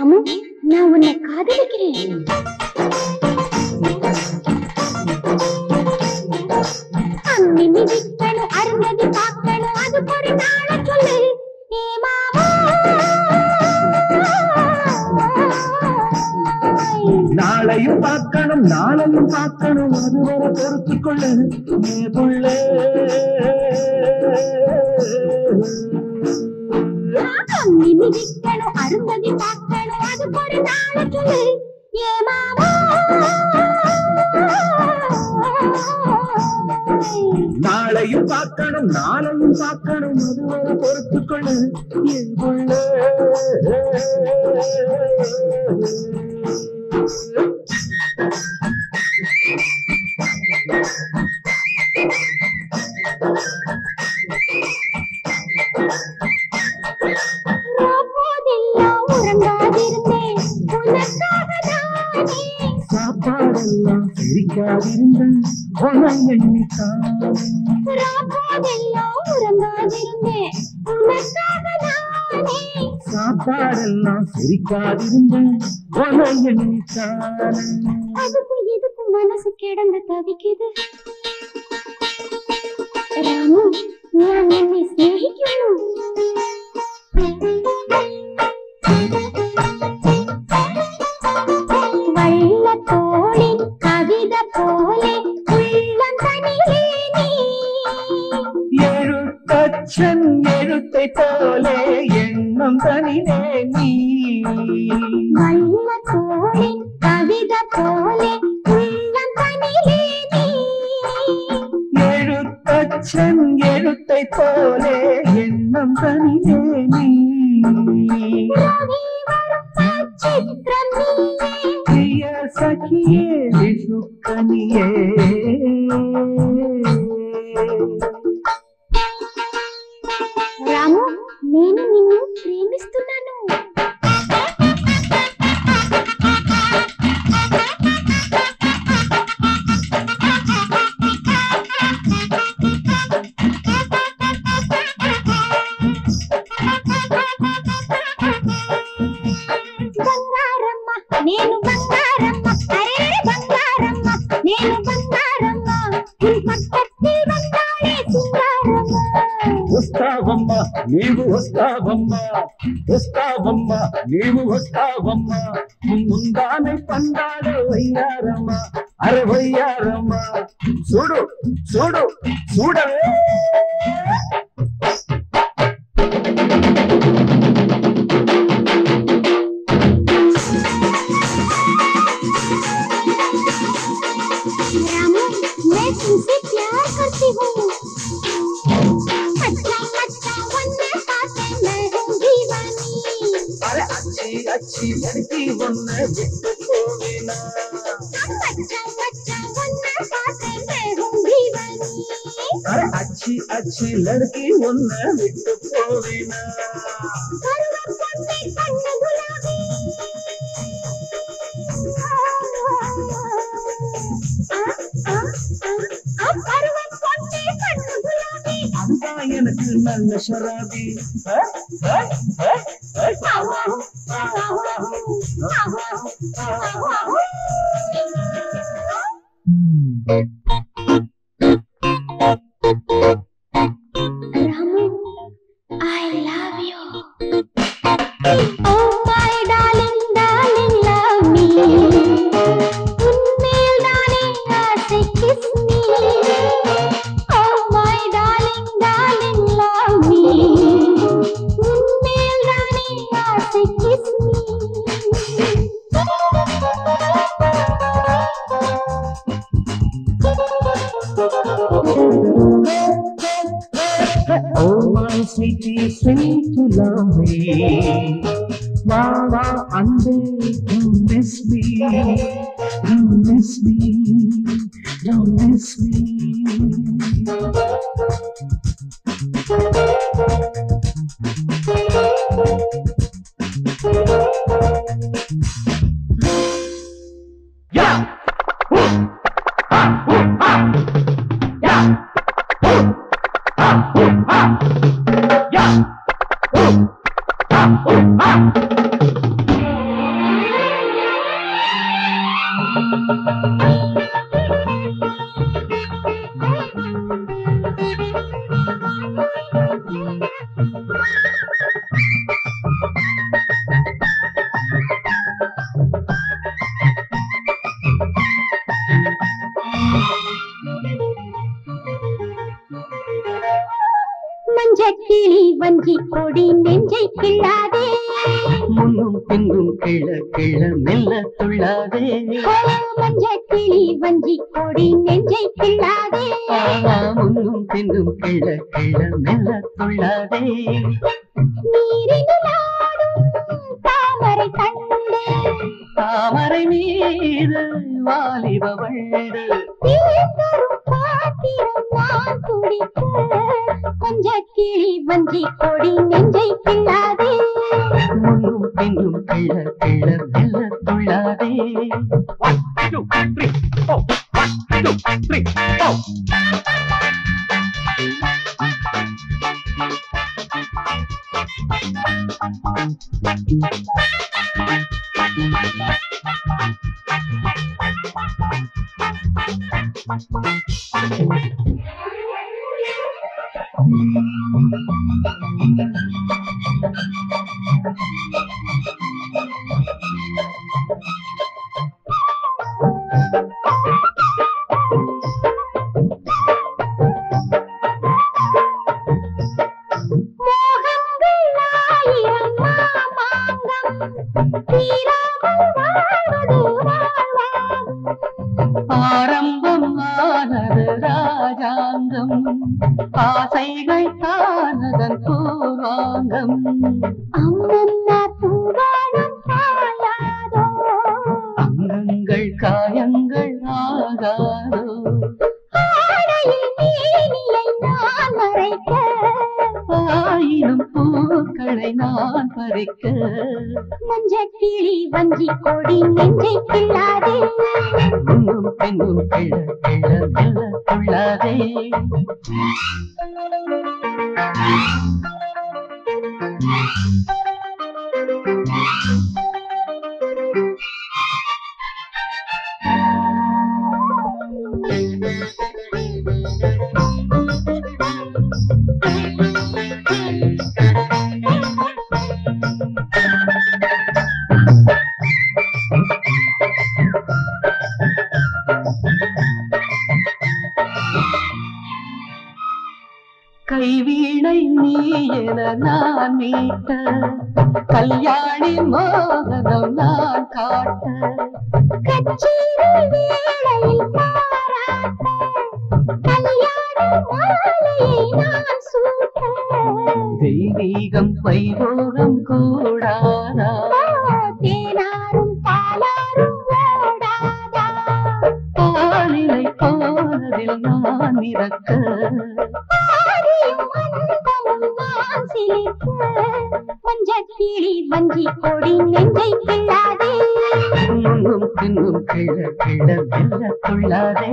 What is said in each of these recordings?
ராமு, நான் உன்னை காதலிக்கிறேன். அம்மி மிதிக்கணும், அருந்ததி பார்க்கணும், அது ஒரு நாள சொல்லு. ஏ மாமா, நாளையும் பார்க்கணும், நாளையும் பார்க்கணும், அது வர பொறுத்து கொள்ளு. நீ புள்ள அம்மி மிதிக்கணும், அருந்ததி பார்க்கணும், அது ஒரு நாள சொல்லு. ஏ மாமா, நாளையும் பார்க்கணும், நாளையும் பார்க்கணும், அது வர பொறுத்து கொள்ளு. என் புள்ள போதெல்லாம் உறங்காதிருந்தேன் உனக்காகதானே. சாப்பாடெல்லாம் சிரிக்காதிருந்தேன் உன்னை எண்ணித்தான். போதெல்லாம் உறங்காதிருந்தேன் உனக்காகதானே. சாப்பாடெல்லாம் சிரிக்காதிருந்தேன் உன்னை எண்ணித்தான். அதுக்கும் இதுக்கும் மனசு கிடந்து தவிக்குது. ராமு, நான் என்னை சிநேகிக்கணும். வள்ளத்தோளின் கவிதை போலே உள்ளம் தனிலே நீ. எழுத்தச்சன் எழுத்தை போலே எண்ணம் தனிலே நீ. வள்ளத்தோளின் கவிதை போலே உள்ளம் தனிலே நீ. எழுத்தச்சன் எழுத்தை போலே எண்ணம் தனிலே நீ. ரவி வரும் சித்திரம் நீயே. பிரிய சகியே விசுக்கனியே. రాము, నేను నిన్ను ప్రేమిస్తున్నాను. బంగారమ్మ, నేను బంగారమ్మ, అరే బంగారమ్మ, నేను బంగారమ్మ, உன் பக்கத்தில் வந்தாளே சிங்காரம்மா. వస్తావమ్మా నీవు వస్తావమ్మా, వస్తావమ్మా నీవు వస్తావమ్మా, ముందానే పండాలే వయ్యారమ్మా, అరే వయ్యారమ్మా. చూడు చూడు చూడవే. रामू, मैं तुमसे प्यार करती हूँ. अच्छा अच्छा वन्ने पाते मैं हूँ दीवानी. अरे अच्छी अच्छी लड़की वन्ने बिट्टू कोविना. अच्छा अच्छा वन्ने पाते मैं हूँ दीवानी. अरे अच्छी अच्छी लड़की वन्ने बिट्टू कोविना. पर्वत पन्ने कन्नु गुलाबी. पर्वत पन्ने कन्नु गुलाबी. அதுதான் எனக்கு நல்ல ஷராபி. Ramu, I love you. Oh my darling, darling, love me. உன்மேல் தானே ஆசை kiss me. Oh my darling, darling, love me. உன்மேல் தானே ஆசை kiss me. Oh my sweetie, sweet to love me. Mama, Ande, don't miss me. Don't miss me. Don't miss me. Yeah! Yeah! மஞ்சக்கிளி வஞ்சி கொடி நெஞ்சை கிள்ளாதே முன்னும் பின்னும் கிள்ள கிள்ள மெல்ல துள்ளாதே மஞ்சக்கிளி வஞ்சி கொடி நெஞ்சை கிள்ளாதே முன்னும் பின்னும் கிள்ள கிள்ள மெல்ல துள்ளாதே நீரினிலாடும் தாமரை கண்டு தாமரை மீது வாலிப வண்டு தீர்ந்தரும் பாத்திரம் நான் குடிக்க மஞ்சக்கிளி வஞ்சி கொடி நெஞ்சை கிள்ளாதே முன்னும் பின்னும் கிள்ள கிள்ள மெல்ல துள்ளாதே. 1 2 3 4 1 2 3 4 ஆரம்பம் ஆனது ராஜாங்கம் ஆசைகள் தானதன் பூர்வாங்கம் அம்மம்மா பூவாடும் தாயாதோ அங்கங்கள் காயங்கள் ஆகாதோ ஆடையில் நீலியை நான் மறைக்க ஆயிரம் பூக்களை நான் பறிக்க மஞ்சக்கிளி வஞ்சி கொடி நெஞ்சை கிள்ளாதே முன்னும் பின்னும் கிள்ள கிள்ள மெல்ல துள்ளாதே. கைவீணை நீ என நான் மீட்ட கல்யாணி மோகனம் நான் காட்ட கச்சேரி வேளையில் பாராட்ட கல்யாண மாலையை நான் சூட்ட தெய்வீகம் வைபோகம் கூடாதா தேனாரும் பாலாரும் ஓடாதா பாலிலை போனதில் நான் இறக்க ஆதியும் அந்தமும் நான் சிலிர்க்க மஞ்சக்கிளி வஞ்சி கொடி நெஞ்சை கிள்ளாதே முன்னும் பின்னும் கிள்ள கிள்ள மெல்ல துள்ளாதே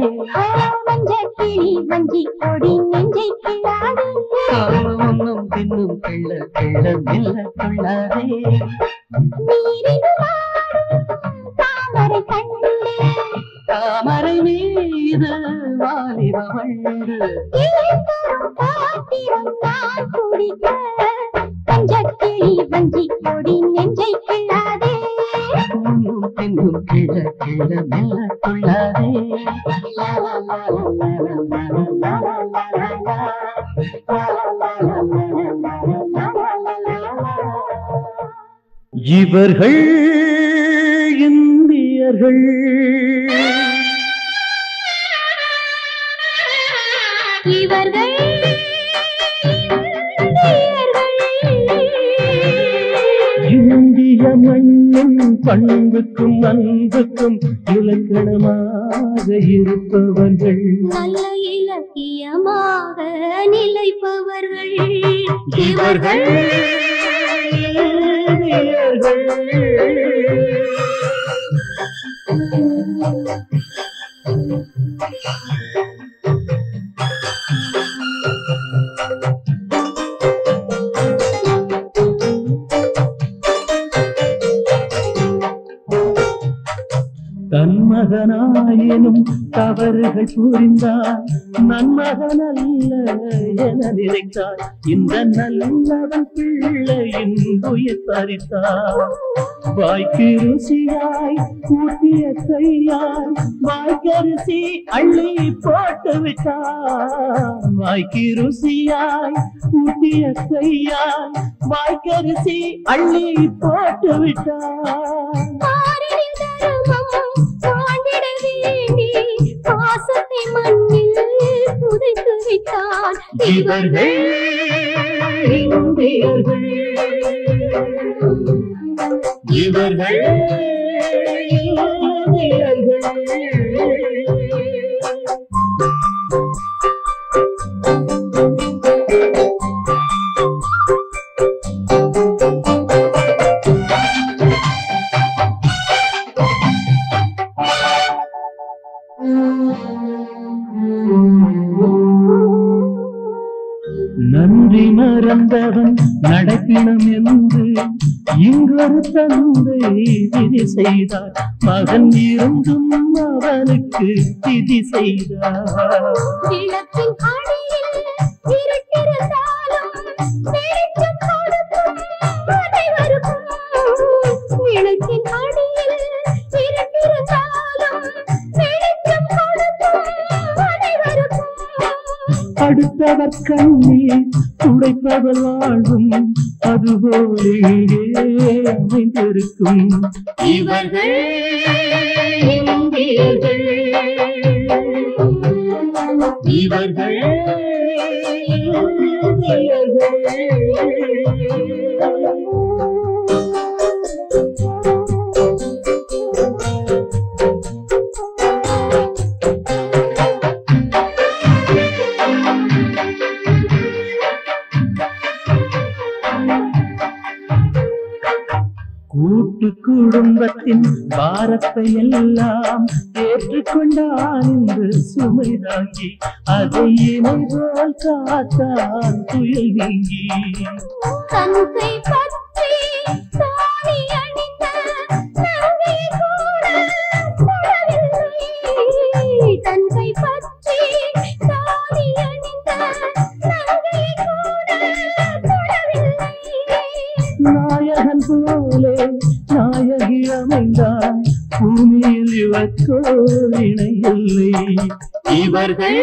மஞ்சக்கிளி வஞ்சி கொடி நெஞ்சை கிள்ளாதே முன்னும் பின்னும் கிள்ள கிள்ள மெல்ல துள்ளாதே நீரினிலாடும் தாமரை கண்டு தாமரை மீது வாலிப வண்டு தீர்ந்தரும் பாத்திரம் நான் குடிக்க மஞ்சக்கிளி வஞ்சி கொடி நெஞ்சை கிள்ளாதே முன்னும் பின்னும் கிள்ள கிள்ள மெல்ல துள்ளாதே. இவர்கள் இந்தியர்கள் இவர்கள் இந்திய மண்ணின் பண்புக்கும் அன்புக்கும் இலக்கணமாக இருப்பவர்கள் நல்ல இலக்கியமாக நிலைப்பவர்கள் இவர்கள் இந்தியர்கள். தன்ம மகனாயினும் தவறுகள் புரிந்தார் நன்மகன் அல்ல என நினைத்தார் இந்த நல்லவன் பிள்ளையின் உயிர் பறித்தார் வாய்க்கு ருசியாய் கூட்டிய கையால் வாய்க்கரிசி அள்ளி போட்டு விட்டார் வாய்க்கு ருசியாய் கூட்டிய கையால் வாய்க்கரிசி அள்ளி போட்டு விட்டார் பாசத்தை மண்ணில் புதைத்து விட்டான் இவர்கள் இந்தியர்கள் இவர்கள் இந்தியர்கள் நன்றி மறந்தவன் நடப்பினம் என்று இங்கொரு தந்தை விதி செய்தார் மகன் இருந்தும் அவனுக்கு விதி செய்தார் இளத்தின் அடியில் இருட்டிருந்தாலும் வெளிச்சம் கொடுக்கும் அனைவருக்கும் இளத்தின் அடியில் இருட்டிருந்தாலும் வெளிச்சம் கொடுக்கும் அனைவருக்கும் அடுத்தவர் கண்ணீர் துடைப்பவர் வாழ்வும் அதுபோலே அமைந்திருக்கும் இவர்கள் இந்தியர்கள் இவர்கள் இந்தியர்கள் கூட்டு குடும்பத்தின் பாரத்தை எல்லாம் ஏற்றுக்கொண்டான் என்று சுமைதாங்கி அதை இணை போல் காத்தான் புயல் நீங்கி தந்தை பற்றி தாலி அணிந்த நங்கை கூட தொடவில்லை தந்தை பற்றி தாலி அணிந்த நங்கை கூட தொடவில்லை நாயகன் போலே நாயகி அமைந்தார் பூமியில் இவர்க்கோ இணை இல்லை இவர்கள்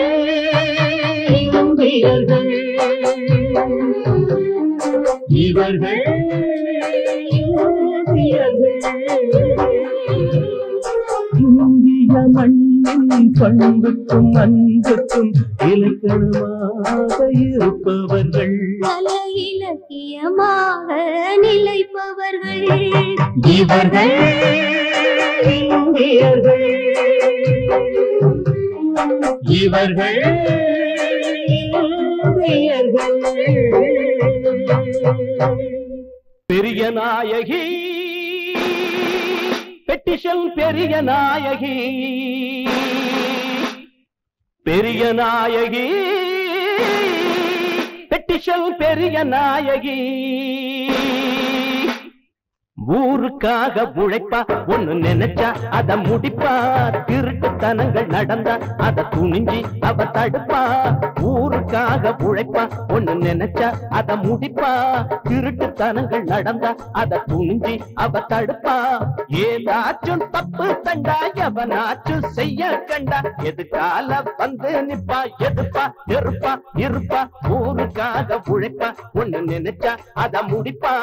இந்தியர்கள் இவர்கள் இந்தியர்கள் இந்திய மண்ணின் பண்புக்கும் அன்புக்கும் இலக்கணமாக இருப்பவர்கள் கல இலக்கியமாக நிலைப்பவர்கள் இவர்கள் இந்தியர்கள் இவர்கள் இந்தியர்கள் பெரிய நாயகி பெட்டிஷன் பெரிய நாயகி பெரிய நாயகி பெட்டிஷன் பெரிய நாயகி ஊருக்காக உழைப்பா ஒண்ணு நினைச்சா அத முடிப்பா திருட்டுத்தனங்கள் நடந்தா அத துணிஞ்சி அவ தடுப்பா ஊருக்காக உழைப்பா ஒண்ணு நினைச்சா அத முடிப்பா திருட்டுத்தனங்கள் நடந்தா அத துணிஞ்சி அவ தடுப்பா ஏதாச்சும் தப்பு தண்டா எவனாச்சும் செய்ய கண்டா எதுக்கால வந்து நிப்பா எதுப்பா இருப்பா இருப்பா ஊருக்காக உழைப்பா ஒண்ணு நினைச்சா அத முடிப்பா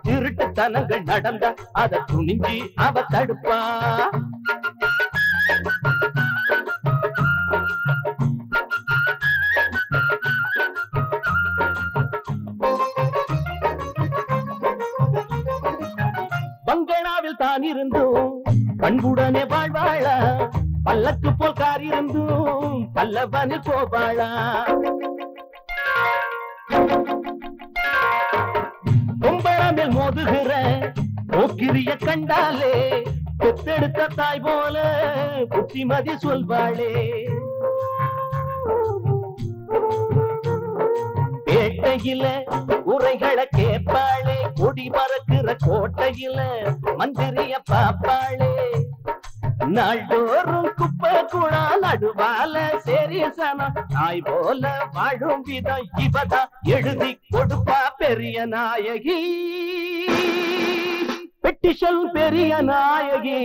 திருட்டுத்தனங்கள் நடந்தா அத துணிஞ்சி அவ தடுப்பா பங்களாவில் தான் இருந்தும் பண்புடனே வாழ்வாளா பல்லக்கு போல் கார் இருந்தும் பல்லவனு போவாளா கும்பளமில் மோதுகிற போக்கிரிய கண்டாலே பெத்தெடுத்த தாய் போல புத்திமதி சொல்வாளே பேட்டையில உரைகளை கேட்பாளே கொடி பறக்கிற கோட்டையில மந்திரிய பாப்பாளே நாள்தோறும் குப்பை குழா நடுவால சேரியசனம் நாய் போல வாழும் விதம் இவதா எழுதி கொடுப்பா பெரிய நாயகி பெட்டிஷல் பெரிய நாயகி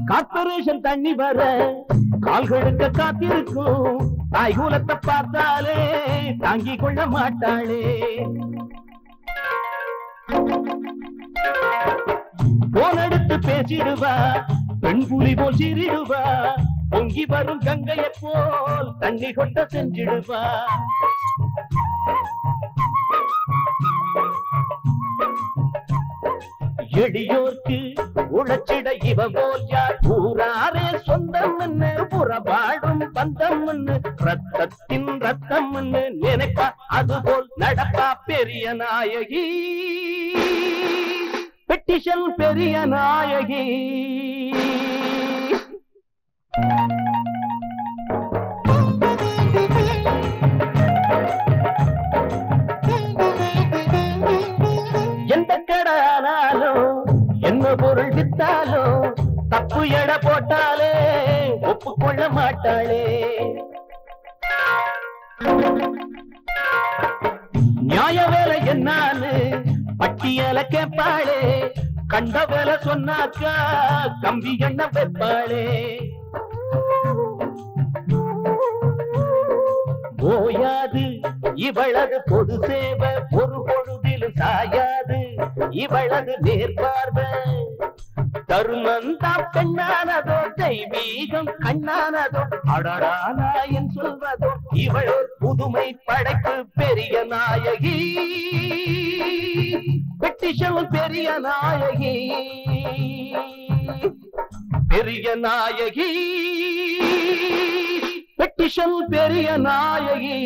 கார்பரேஷன் தண்ணி வர கால்களுக்கு காத்திருக்கும் தாய்கூலத்தை பார்த்தாலே தாங்கிக் கொள்ள மாட்டாளே போனெடுத்து பேசிடுவா பெண் புலி போல் சிரிடுவா பொங்கி வரும் கங்கையை போல் தண்ணி கொட்ட செஞ்சிடுவா எடியோர்க்கு உழைச்சிட இவ போல் யார் ஊராரே சொந்தம் புறபாடும் பந்தம் ரத்தத்தின் ரத்தம் நினைப்பா அதுபோல் நடப்பா பெரிய நாயகி பெட்டிஷல் பெரிய நாயகி எந்த கடானாலும் என்ன பொருள் வித்தாலும் தப்பு எட போட்டாலே ஒப்புக்கொள்ள மாட்டாளே நியாய வேலை என்னான்னு பட்டியல கேட்பாளே கண்ட வேலை சொன்னாக்கா கம்பி எண்ண வைப்பாளே ஓயாது இவளது பொது சேவை ஒரு பொழுதிலும் சாயாது இவளது நேர்பார்வை தருமந்தாம் பெண்ணானதோ தெய்வீகம் கண்ணானதோ அடரானாயன் சொல்வதோ இவளோ புதுமை படைப்பு பெரிய நாயகி பெட்டிஷல் பெரிய நாயகி பெரிய நாயகி பெட்டிஷல் பெரிய நாயகி